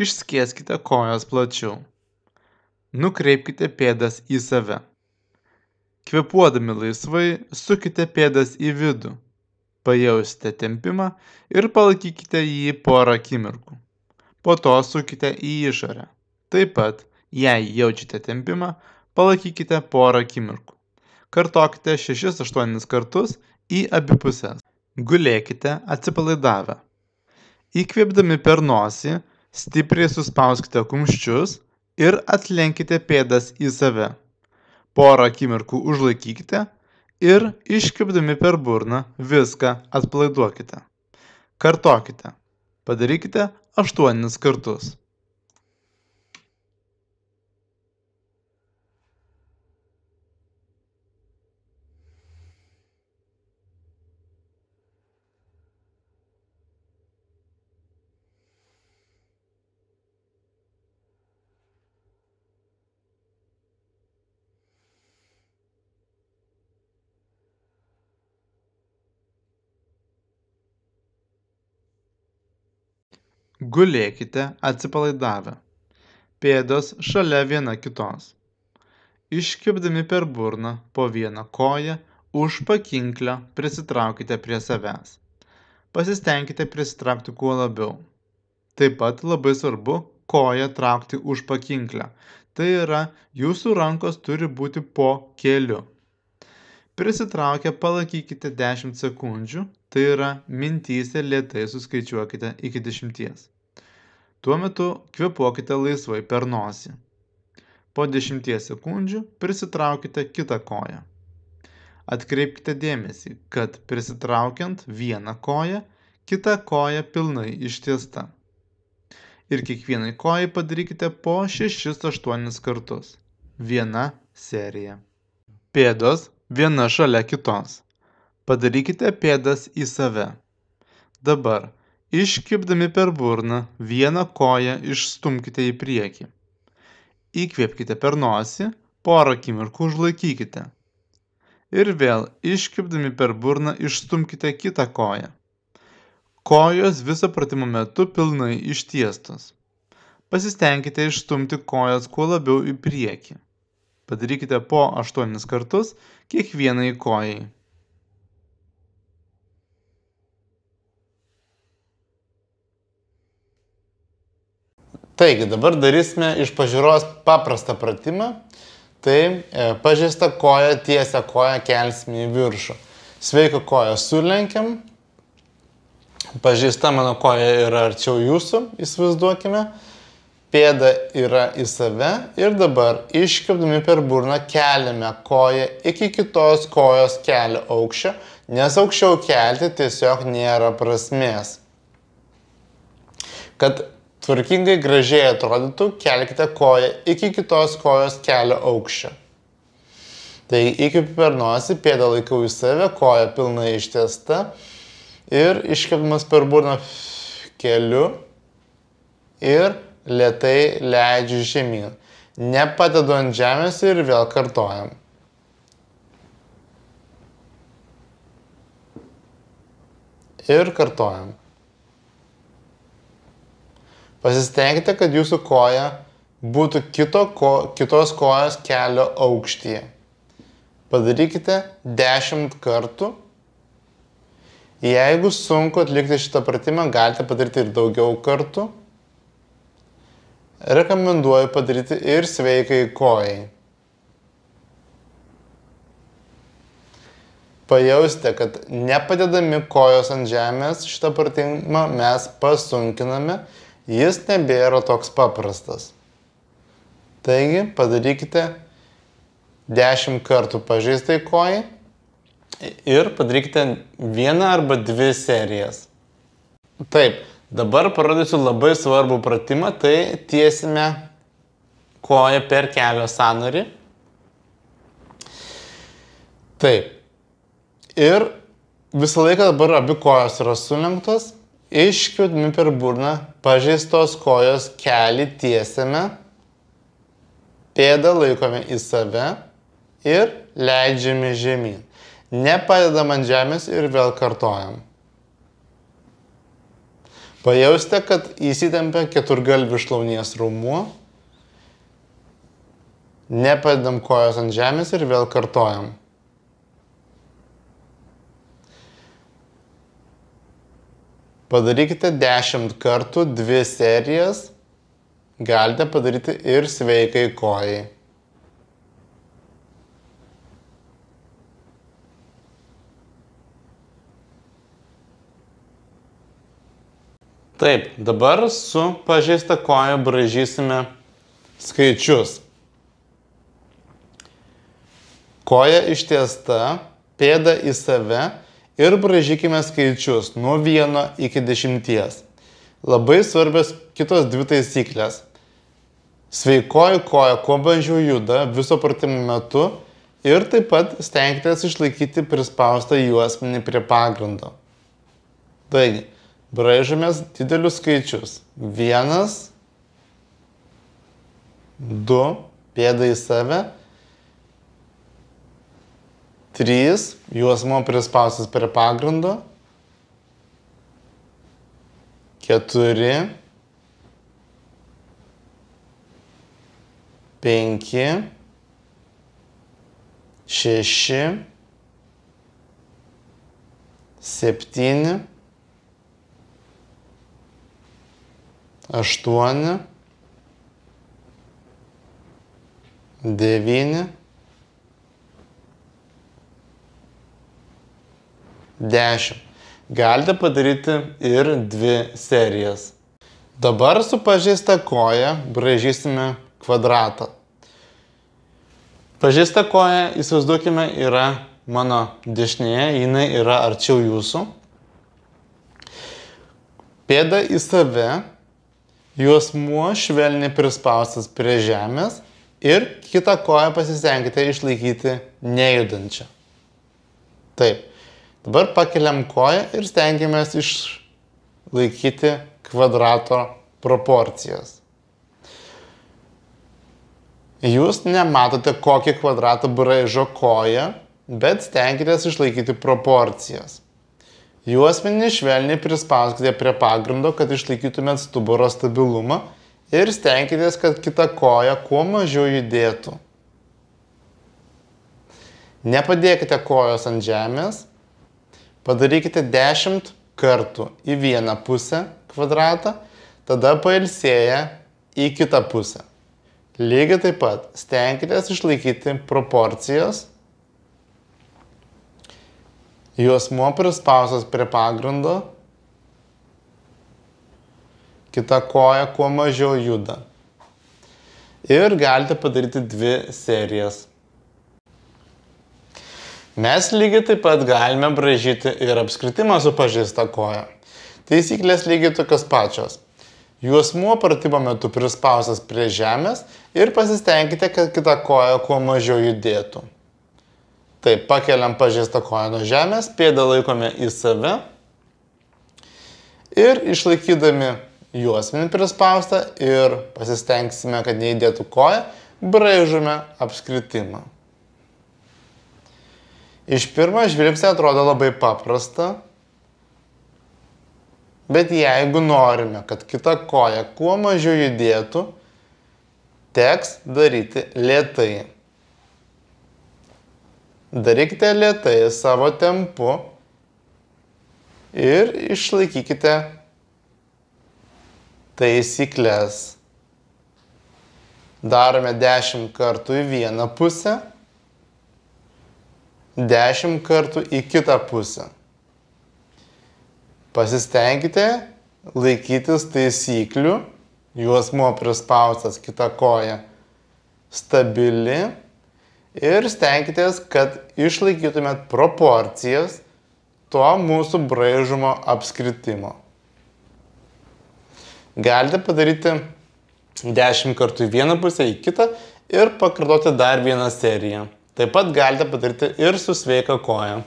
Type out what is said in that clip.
Išskieskite kojas plačiau. Nukreipkite pėdas į save. Kvėpuodami laisvai, sukite pėdas į vidų. Pajausite tempimą ir palaikykite jį porą akimirkų. Po to sukite į išorę. Taip pat, jei jaučiate tempimą, palaikykite porą akimirkų. Kartokite 6-8 kartus į abi puses. Gulėkite atsipalaidavę. Įkvėpdami per nosį, stipriai suspauskite kumščius ir atlenkite pėdas į save. Porą akimirkų užlaikykite ir iškvėpdami per burną viską atpalaiduokite. Kartokite. Padarykite 8 kartus. Gulėkite atsipalaidavę. Pėdos šalia viena kitos. Iškvėpdami per burną po vieną koją, už pakinklio prisitraukite prie savęs. Pasistengkite prisitraukti kuo labiau. Taip pat labai svarbu koją traukti už pakinklio. Tai yra, jūsų rankos turi būti po keliu. Prisitraukę palaikykite 10 sekundžių, tai yra mintyse lėtai suskaičiuokite iki 10. Tuo metu kvėpuokite laisvai per nosį. Po 10 sekundžių prisitraukite kitą koją. Atkreipkite dėmesį, kad prisitraukiant vieną koją, kita koja pilnai ištiesta. Ir kiekvienai kojai padarykite po 6-8 kartus. Viena serija. Pėdos viena šalia kitos. Padarykite pėdas į save. Dabar, iškvėpdami per burną, vieną koją išstumkite į priekį. Įkvėpkite per nosį, porą akimirkų užlaikykite. Ir vėl, iškvėpdami per burną, išstumkite kitą koją. Kojos viso pratimo metu pilnai ištiestos. Pasistengkite išstumti kojas kuo labiau į priekį. Padarykite po 8 kartus kiekvienai kojai. Taigi, dabar darysime iš pažiūros paprastą pratimą. Tai pažeistą koją, tiesią koją kelsime į viršų. Sveiką koją sulenkiam. Pažeista mano koja yra arčiau jūsų, įsivaizduokime. Pėda yra į save ir dabar iškvėpdami per burną keliame koją iki kitos kojos kelio aukščio, nes aukščiau kelti tiesiog nėra prasmės. Kad tvarkingai gražiai atrodytų, kelkite koją iki kitos kojos kelio aukščio. Taigi įkvėpiu per nosį, pėdą laikau į save, koja pilnai ištiesta ir iškvėpimas per burną keliu ir lėtai leidžiu žemyn. Nepadedu ant žemės ir vėl kartojam. Ir kartojam. Pasistengkite, kad jūsų koja būtų kitos kojos kelio aukštyje. Padarykite 10 kartų. Jeigu sunku atlikti šitą pratimą, galite padaryti ir daugiau kartų. Rekomenduoju padaryti ir sveikai kojai. Pajausite, kad nepadedami kojos ant žemės šitą pratimą mes pasunkiname, jis nebėra toks paprastas. Taigi padarykite 10 kartų pažeistai kojai ir padarykite 1 arba 2 serijas. Taip. Dabar parodysiu labai svarbų pratimą, tai tiesime koją per kelio sąnarį. Taip. Ir visą laiką dabar abi kojos yra sulenktos. Iškvėpdami per burną, pažeistos kojos kelį tiesiame. Pėdą laikome į save ir leidžiame žemyn. Nepadedam ant žemės ir vėl kartojam. Pajausite, kad įsitempia keturgalvis šlaunies raumuo. Nepadedam kojos ant žemės ir vėl kartojam. Padarykite 10 kartų 2 serijas. Galite padaryti ir sveikai kojai. Taip, dabar su pažeista koja braižysime skaičius. Koja ištiesta, pėda į save ir braižykime skaičius nuo 1 iki 10. Labai svarbios kitos 2 taisyklės. Sveikoji koja kuo mažiau juda viso pratimo metu ir taip pat stenkitės išlaikyti prispaustą juosmenį prie pagrindo. Taigi, braižomės didelius skaičius. 1, 2, pėda į save. 3, juosmuo prispaustas prie pagrindo. 4, 5, 6, 7, 8, 9, 10. Galite padaryti ir 2 serijas. Dabar su pažeista koja braižysime kvadratą. Pažeista koja, įsivaizduokime, yra mano dešinėje, jinai yra arčiau jūsų. Pėda į save, juosmuo švelniai prispaustas prie žemės ir kitą koją pasistenkite išlaikyti nejudančią. Taip. Dabar pakeliam koją ir stengiamės išlaikyti kvadrato proporcijas. Jūs nematote, kokį kvadratą braižo koja, bet stenkitės išlaikyti proporcijas. Juosmenį švelniai prispauskite prie pagrindo, kad išlaikytumėt stuburo stabilumą ir stenkitės, kad kita koja kuo mažiau judėtų. Nepadėkite kojos ant žemės. Padarykite 10 kartų į vieną pusę kvadratą, tada pailsėję į kitą pusę. Lygiai taip pat stenkitės išlaikyti proporcijas. Juosmuo prispaustas prie pagrindo. Kita koja kuo mažiau juda. Ir galite padaryti 2 serijas. Mes lygiai taip pat galime braižyti ir apskritimą su pažeista koja. Taisyklės lygiai tokios pačios. Juosmuo pratimo metu prispaustas prie žemės ir pasistengkite, kad kita koja kuo mažiau judėtų. Taip, pakeliam pažeistą koją nuo žemės, pėdą laikome į save ir išlaikydami juosmenį prispaustą ir pasistengsime, kad neįdėtų koja, braižome apskritimą. Iš pirmo žvilgsnio atrodo labai paprasta, bet jeigu norime, kad kita koja kuo mažiau judėtų, teks daryti lėtai. Darykite lėtai savo tempu ir išlaikykite taisykles. Darome 10 kartų į vieną pusę. 10 kartų į kitą pusę. Pasistengkite laikytis taisyklių, juosmuo prispaustas, kita koja stabili ir stenkitės, kad išlaikytumėt proporcijas to mūsų braižomo apskritimo. Galite padaryti 10 kartų į vieną pusę, į kitą ir pakartoti dar vieną seriją. Taip pat galite padaryti ir su sveika koja.